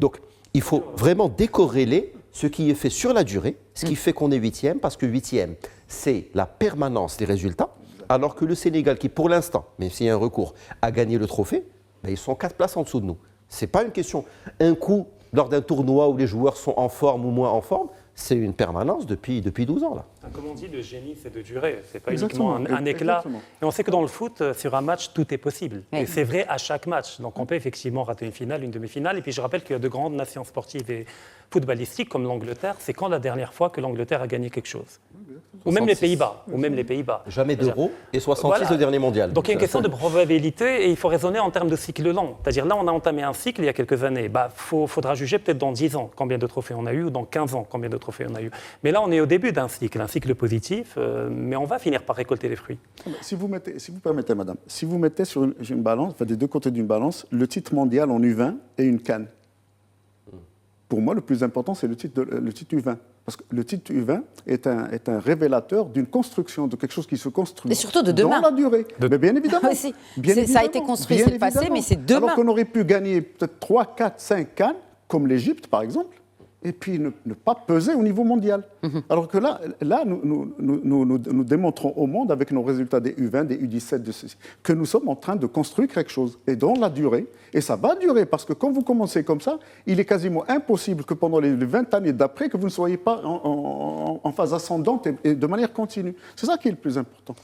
Donc, il faut vraiment décorréler ce qui est fait sur la durée, ce qui fait qu'on est huitième, parce que huitième, c'est la permanence des résultats, alors que le Sénégal, qui pour l'instant, même s'il y a un recours, a gagné le trophée, ben, ils sont 4 places en dessous de nous. Ce n'est pas une question, un coup, lors d'un tournoi où les joueurs sont en forme ou moins en forme, c'est une permanence depuis 12 ans. Là. Comme on dit, le génie, c'est de durer. Ce n'est pas Exactement, uniquement un éclat. exactement. Et on sait que dans le foot, sur un match, tout est possible. Oui. Et c'est vrai à chaque match. Donc on peut effectivement rater une finale, une demi-finale. Et puis je rappelle qu'il y a de grandes nations sportives et footballistiques comme l'Angleterre. C'est quand la dernière fois que l'Angleterre a gagné quelque chose? Ou même les 66. Pays-Bas. Ou même les Pays-Bas. Jamais d'euro et 66 Voilà. le dernier mondial. Donc il y a une question de probabilité et il faut raisonner en termes de cycle long. C'est-à-dire là, on a entamé un cycle il y a quelques années. Faudra juger peut-être dans 10 ans combien de trophées on a eu ou dans 15 ans combien de trophées on a eu. Mais là, on est au début d'un cycle positif, mais on va finir par récolter les fruits. Si vous permettez, madame, si vous mettez sur une balance, enfin, des deux côtés d'une balance, le titre mondial en U20 et une CAN. Pour moi, le plus important, c'est le titre U20. Parce que le titre U20 est un révélateur d'une construction, de quelque chose qui se construit. Et surtout de demain. Dans la durée. Mais bien évidemment. Aussi. Bien Ça a évidemment, été construit, bien c'est le passé, évidemment. mais c'est demain. Alors qu'on aurait pu gagner peut-être 3, 4, 5 CAN, comme l'Égypte, par exemple, et puis ne pas peser au niveau mondial. Alors que là nous démontrons au monde, avec nos résultats des U20, des U17, de ceci, que nous sommes en train de construire quelque chose. Et dans la durée, et ça va durer, parce que quand vous commencez comme ça, il est quasiment impossible que pendant les 20 années d'après, que vous ne soyez pas en phase ascendante et de manière continue. C'est ça qui est le plus important.